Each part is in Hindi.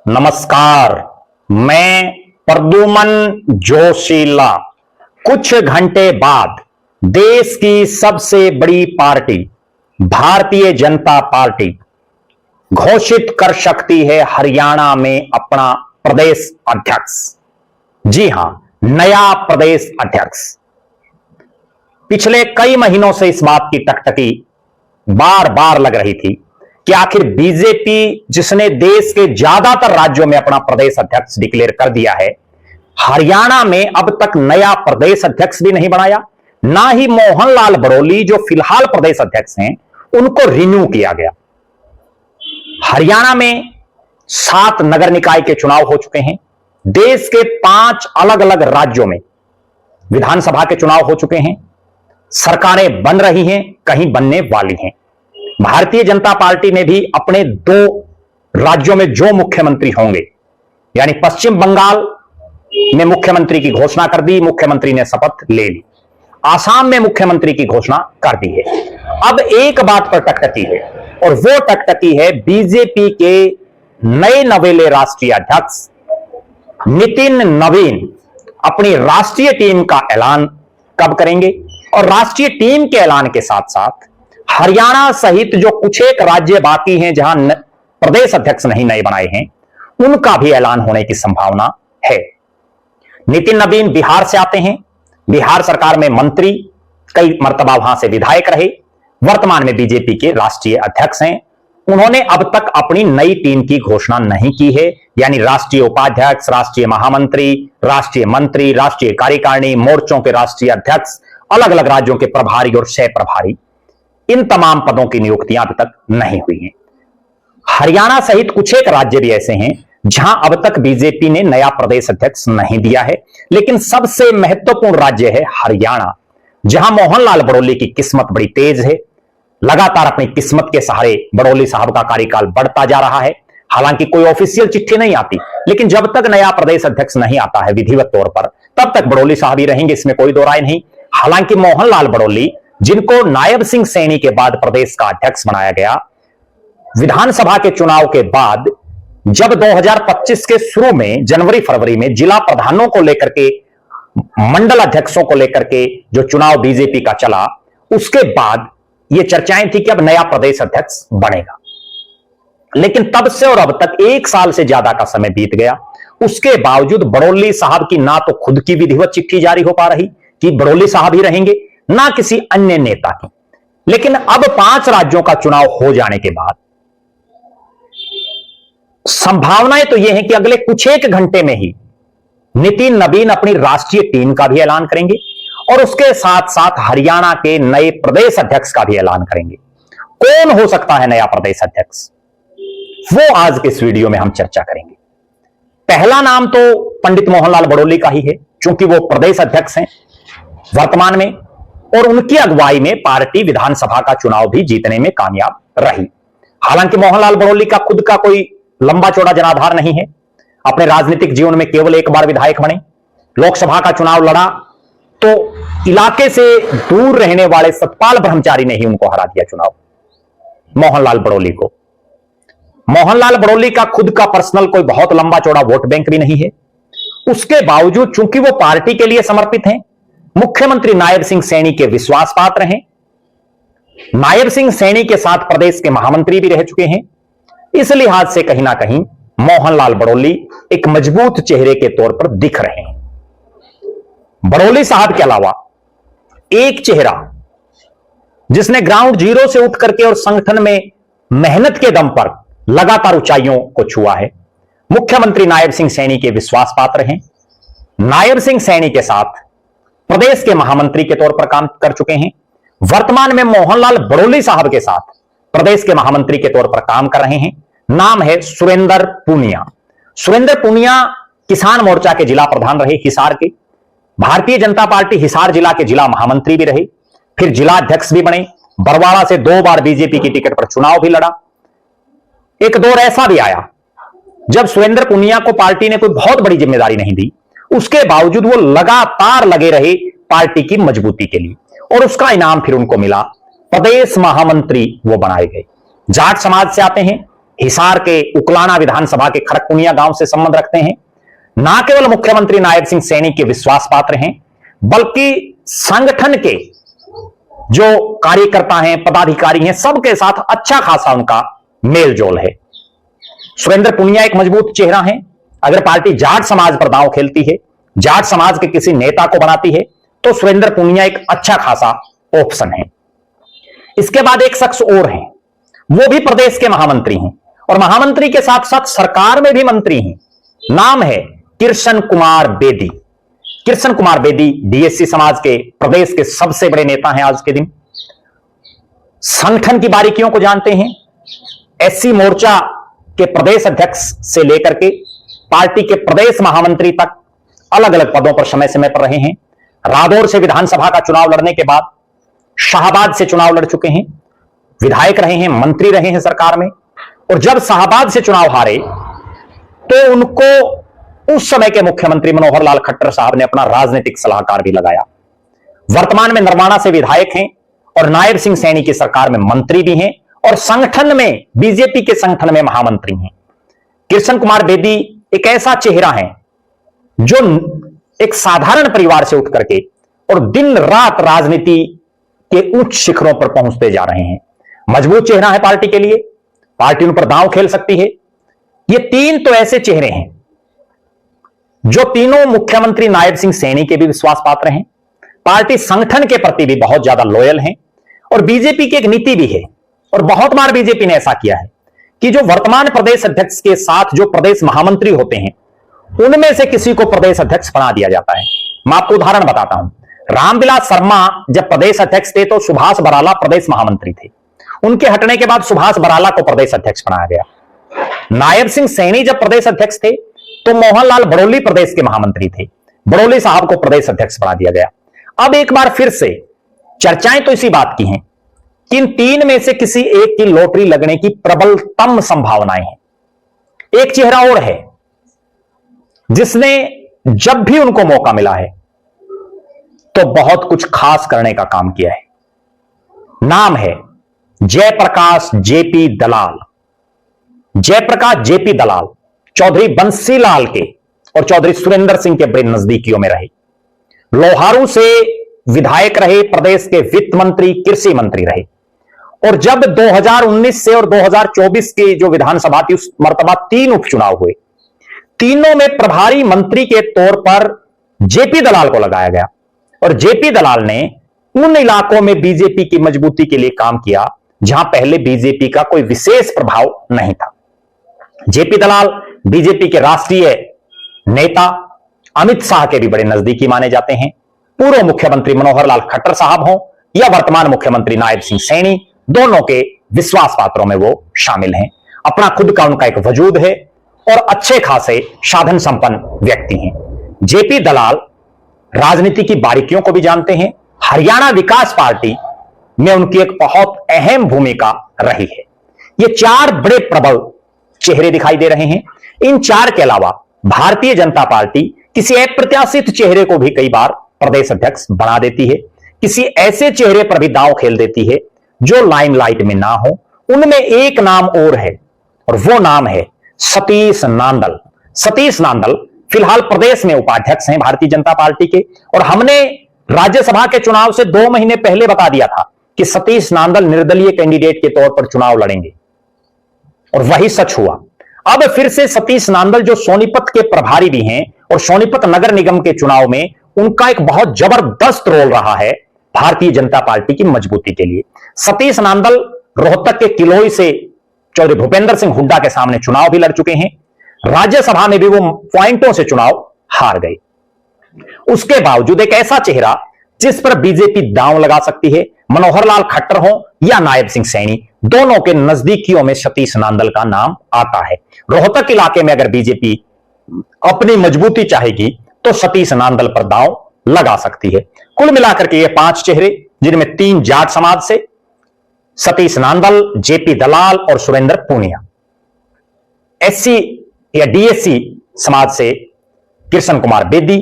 नमस्कार। मैं प्रद्युमन जोशीला कुछ घंटे बाद देश की सबसे बड़ी पार्टी भारतीय जनता पार्टी घोषित कर सकती है हरियाणा में अपना प्रदेश अध्यक्ष। जी हां, नया प्रदेश अध्यक्ष। पिछले कई महीनों से इस बात की टकटकी बार बार लग रही थी कि आखिर बीजेपी जिसने देश के ज्यादातर राज्यों में अपना प्रदेश अध्यक्ष डिक्लेयर कर दिया है, हरियाणा में अब तक नया प्रदेश अध्यक्ष भी नहीं बनाया, ना ही मोहनलाल बड़ोली जो फिलहाल प्रदेश अध्यक्ष हैं उनको रिन्यू किया गया। हरियाणा में 7 नगर निकाय के चुनाव हो चुके हैं। देश के 5 अलग अलग राज्यों में विधानसभा के चुनाव हो चुके हैं। सरकारें बन रही हैं, कहीं बनने वाली हैं। भारतीय जनता पार्टी ने भी अपने 2 राज्यों में जो मुख्यमंत्री होंगे, यानी पश्चिम बंगाल में मुख्यमंत्री की घोषणा कर दी, मुख्यमंत्री ने शपथ ले ली। आसाम में मुख्यमंत्री की घोषणा कर दी है। अब एक बात पर टकटकी है और वो टकटकी है बीजेपी के नए नवेले राष्ट्रीय अध्यक्ष नितिन नवीन अपनी राष्ट्रीय टीम का ऐलान कब करेंगे, और राष्ट्रीय टीम के ऐलान के साथ साथ हरियाणा सहित जो कुछ एक राज्य बाकी हैं जहां प्रदेश अध्यक्ष नहीं नए बनाए हैं, उनका भी ऐलान होने की संभावना है। नितिन नवीन बिहार से आते हैं, बिहार सरकार में मंत्री, कई मर्तबा वहां से विधायक रहे, वर्तमान में बीजेपी के राष्ट्रीय अध्यक्ष हैं। उन्होंने अब तक अपनी नई टीम की घोषणा नहीं की है, यानी राष्ट्रीय उपाध्यक्ष, राष्ट्रीय महामंत्री, राष्ट्रीय मंत्री, राष्ट्रीय कार्यकारिणी, मोर्चों के राष्ट्रीय अध्यक्ष, अलग अलग राज्यों के प्रभारी और सह प्रभारी, इन तमाम पदों की नियुक्तियां अब तक नहीं हुई हैं। हरियाणा सहित कुछ एक राज्य भी ऐसे हैं जहां अब तक बीजेपी ने नया प्रदेश अध्यक्ष नहीं दिया है, लेकिन सबसे महत्वपूर्ण राज्य है हरियाणा, जहां मोहनलाल बड़ोली की किस्मत बड़ी तेज है। लगातार अपनी किस्मत के सहारे बड़ोली साहब का कार्यकाल बढ़ता जा रहा है। हालांकि कोई ऑफिशियल चिट्ठी नहीं आती, लेकिन जब तक नया प्रदेश अध्यक्ष नहीं आता है विधिवत तौर पर, तब तक बड़ोली साहब ही रहेंगे, इसमें कोई दो राय नहीं। हालांकि मोहनलाल बड़ोली, जिनको नायब सिंह सैनी के बाद प्रदेश का अध्यक्ष बनाया गया, विधानसभा के चुनाव के बाद जब 2025 के शुरू में जनवरी फरवरी में जिला प्रधानों को लेकर के, मंडल अध्यक्षों को लेकर के जो चुनाव बीजेपी का चला, उसके बाद यह चर्चाएं थी कि अब नया प्रदेश अध्यक्ष बनेगा। लेकिन तब से और अब तक 1 साल से ज्यादा का समय बीत गया, उसके बावजूद बड़ोली साहब की ना तो खुद की विधिवत चिट्ठी जारी हो पा रही कि बड़ोली साहब ही रहेंगे, ना किसी अन्य नेता की। लेकिन अब 5 राज्यों का चुनाव हो जाने के बाद संभावनाएं तो यह है कि अगले कुछ एक घंटे में ही नितिन नवीन अपनी राष्ट्रीय टीम का भी ऐलान करेंगे और उसके साथ साथ हरियाणा के नए प्रदेश अध्यक्ष का भी ऐलान करेंगे। कौन हो सकता है नया प्रदेश अध्यक्ष, वो आज के इस वीडियो में हम चर्चा करेंगे। पहला नाम तो पंडित मोहनलाल बड़ोली का ही है, क्योंकि वो प्रदेश अध्यक्ष हैं वर्तमान में, और उनकी अगुवाई में पार्टी विधानसभा का चुनाव भी जीतने में कामयाब रही। हालांकि मोहनलाल बड़ोली का खुद का कोई लंबा चौड़ा जनाधार नहीं है। अपने राजनीतिक जीवन में केवल एक बार विधायक बने, लोकसभा का चुनाव लड़ा तो इलाके से दूर रहने वाले सतपाल ब्रह्मचारी ने ही उनको हरा दिया चुनाव, मोहनलाल बड़ोली को। मोहनलाल बड़ोली का खुद का पर्सनल कोई बहुत लंबा चौड़ा वोट बैंक भी नहीं है। उसके बावजूद चूंकि वो पार्टी के लिए समर्पित हैं, मुख्यमंत्री नायब सिंह सैनी के विश्वास पात्र हैं, नायब सिंह सैनी के साथ प्रदेश के महामंत्री भी रह चुके हैं, इस लिहाज से कहीं ना कहीं मोहनलाल बड़ोली एक मजबूत चेहरे के तौर पर दिख रहे हैं। बड़ोली साहब के अलावा एक चेहरा जिसने ग्राउंड जीरो से उठ करके और संगठन में मेहनत के दम पर लगातार ऊंचाइयों को छुआ है, मुख्यमंत्री नायब सिंह सैनी के विश्वास पात्र हैं। नायब सिंह सैनी के साथ प्रदेश के महामंत्री के तौर पर काम कर चुके हैं। वर्तमान में मोहनलाल बड़ोली साहब के साथ प्रदेश के महामंत्री के तौर पर काम कर रहे हैं। नाम है सुरेंद्र पूनिया। सुरेंद्र पूनिया किसान मोर्चा के जिला प्रधान रहे हिसार के, भारतीय जनता पार्टी हिसार जिला के जिला महामंत्री भी रहे, फिर जिला अध्यक्ष भी बने, बरवाड़ा से 2 बार बीजेपी की टिकट पर चुनाव भी लड़ा। एक दौर ऐसा भी आया जब सुरेंद्र पूनिया को पार्टी ने कोई बहुत बड़ी जिम्मेदारी नहीं दी, उसके बावजूद वो लगातार लगे रहे पार्टी की मजबूती के लिए, और उसका इनाम फिर उनको मिला, प्रदेश महामंत्री वो बनाए गए। जाट समाज से आते हैं, हिसार के उकलाना विधानसभा के खड़कपुनिया गांव से संबंध रखते हैं। ना केवल मुख्यमंत्री नायब सिंह सैनी के विश्वास पात्र हैं, बल्कि संगठन के जो कार्यकर्ता हैं, पदाधिकारी हैं, सबके साथ अच्छा खासा उनका मेलजोल है। सुरेंद्र पुनिया एक मजबूत चेहरा है। अगर पार्टी जाट समाज पर दांव खेलती है, जाट समाज के किसी नेता को बनाती है, तो सुरेंद्र पुनिया एक अच्छा खासा ऑप्शन है। इसके बाद एक शख्स और हैं, वो भी प्रदेश के महामंत्री हैं और महामंत्री के साथ साथ सरकार में भी मंत्री हैं। नाम है कृष्ण कुमार बेदी। कृष्ण कुमार बेदी डीएससी समाज के प्रदेश के सबसे बड़े नेता हैं आज के दिन। संगठन की बारीकियों को जानते हैं। एससी मोर्चा के प्रदेश अध्यक्ष से लेकर के पार्टी के प्रदेश महामंत्री तक अलग अलग पदों पर समय समय पर रहे हैं। रादौर से विधानसभा का चुनाव लड़ने के बाद शाहबाद से चुनाव लड़ चुके हैं, विधायक रहे हैं, मंत्री रहे हैं सरकार में। और जब शाहबाद से चुनाव हारे तो उनको उस समय के मुख्यमंत्री मनोहर लाल खट्टर साहब ने अपना राजनीतिक सलाहकार भी लगाया। वर्तमान में नरवाना से विधायक हैं और नायब सिंह सैनी की सरकार में मंत्री भी हैं और संगठन में, बीजेपी के संगठन में महामंत्री हैं। कृष्ण कुमार बेदी एक ऐसा चेहरा है जो एक साधारण परिवार से उठ करके और दिन रात राजनीति के उच्च शिखरों पर पहुंचते जा रहे हैं। मजबूत चेहरा है पार्टी के लिए, पार्टी उन पर दांव खेल सकती है। ये तीन तो ऐसे चेहरे हैं जो तीनों मुख्यमंत्री नायब सिंह सैनी के भी विश्वास पात्र हैं, पार्टी संगठन के प्रति भी बहुत ज्यादा लॉयल हैं और बीजेपी की एक नीति भी है और बहुत बार बीजेपी ने ऐसा किया है कि जो वर्तमान प्रदेश अध्यक्ष के साथ जो प्रदेश महामंत्री होते हैं उनमें से किसी को प्रदेश अध्यक्ष बना दिया जाता है। मैं आपको उदाहरण बताता हूं। रामविलास शर्मा जब प्रदेश अध्यक्ष थे तो सुभाष बराला प्रदेश महामंत्री थे। उनके हटने के बाद सुभाष बराला को प्रदेश अध्यक्ष बनाया गया। नायब सिंह सैनी जब प्रदेश अध्यक्ष थे तो मोहनलाल बड़ौली प्रदेश के महामंत्री थे, बड़ौली साहब को प्रदेश अध्यक्ष बना दिया गया। अब एक बार फिर से चर्चाएं तो इसी बात की हैं कि इन तीन में से किसी एक की लॉटरी लगने की प्रबलतम संभावनाएं हैं। एक चेहरा और है जिसने जब भी उनको मौका मिला है तो बहुत कुछ खास करने का काम किया है। नाम है जयप्रकाश जेपी दलाल। जयप्रकाश जेपी दलाल चौधरी बंसीलाल के और चौधरी सुरेंद्र सिंह के बड़े नजदीकियों में रहे। लोहारू से विधायक रहे, प्रदेश के वित्त मंत्री, कृषि मंत्री रहे और जब 2019 से और 2024 की जो विधानसभा थी उस मर्तबा 3 उपचुनाव हुए, तीनों में प्रभारी मंत्री के तौर पर जेपी दलाल को लगाया गया और जेपी दलाल ने उन इलाकों में बीजेपी की मजबूती के लिए काम किया जहां पहले बीजेपी का कोई विशेष प्रभाव नहीं था। जेपी दलाल बीजेपी के राष्ट्रीय नेता अमित शाह के भी बड़े नजदीकी माने जाते हैं। पूर्व मुख्यमंत्री मनोहर लाल खट्टर साहब हों या वर्तमान मुख्यमंत्री नायब सिंह सैनी, दोनों के विश्वास पात्रों में वो शामिल हैं। अपना खुद का उनका एक वजूद है और अच्छे खासे साधन संपन्न व्यक्ति हैं। जेपी दलाल राजनीति की बारीकियों को भी जानते हैं। हरियाणा विकास पार्टी में उनकी एक बहुत अहम भूमिका रही है। ये 4 बड़े प्रबल चेहरे दिखाई दे रहे हैं। इन 4 के अलावा भारतीय जनता पार्टी किसी अप्रत्याशित चेहरे को भी कई बार प्रदेश अध्यक्ष बना देती है, किसी ऐसे चेहरे पर भी दांव खेल देती है जो लाइमलाइट में ना हो। उनमें एक नाम और है और वो नाम है सतीश नांदल। सतीश नांदल फिलहाल प्रदेश में उपाध्यक्ष हैं भारतीय जनता पार्टी के और हमने राज्यसभा के चुनाव से 2 महीने पहले बता दिया था कि सतीश नांदल निर्दलीय कैंडिडेट के तौर पर चुनाव लड़ेंगे और वही सच हुआ। अब फिर से सतीश नांदल जो सोनीपत के प्रभारी भी हैं और सोनीपत नगर निगम के चुनाव में उनका एक बहुत जबरदस्त रोल रहा है भारतीय जनता पार्टी की मजबूती के लिए। सतीश नांदल रोहतक के किलोई से चौधरी भूपेंद्र सिंह हुड्डा के सामने चुनाव भी लड़ चुके हैं। राज्यसभा में भी वो पॉइंटों से चुनाव हार गए। उसके बावजूद एक ऐसा चेहरा जिस पर बीजेपी दांव लगा सकती है, मनोहर लाल खट्टर हो या नायब सिंह सैनी, दोनों के नजदीकियों में सतीश नांदल का नाम आता है। रोहतक इलाके में अगर बीजेपी अपनी मजबूती चाहेगी तो सतीश नांदल पर दांव लगा सकती है। कुल मिलाकर के ये 5 चेहरे, जिनमें 3 जाट समाज से सतीश नांदल, जेपी दलाल और सुरेंद्र पुनिया, एससी या डीएससी समाज से कृष्ण कुमार बेदी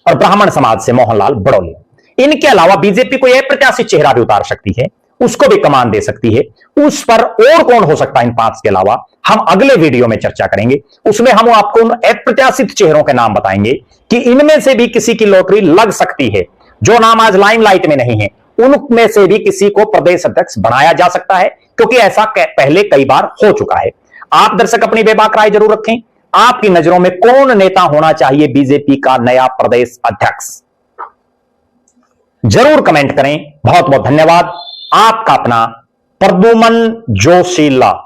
और ब्राह्मण समाज से मोहनलाल बड़ौली। इनके अलावा बीजेपी को यह प्रत्याशित चेहरा भी उतार सकती है उसको भी कमान दे सकती है। उस पर और कौन हो सकता है इन 5 के अलावा, हम अगले वीडियो में चर्चा करेंगे। उसमें हम आपको उन अप्रत्याशित चेहरों के नाम बताएंगे कि इनमें से भी किसी की लॉटरी लग सकती है। जो नाम आज लाइमलाइट में नहीं है, उनमें से भी किसी को प्रदेश अध्यक्ष बनाया जा सकता है, क्योंकि ऐसा पहले कई बार हो चुका है। आप दर्शक अपनी बेबाक राय जरूर रखें। आपकी नजरों में कौन नेता होना चाहिए बीजेपी का नया प्रदेश अध्यक्ष, जरूर कमेंट करें। बहुत बहुत धन्यवाद। आपका अपना प्रद्युमन जोशीला।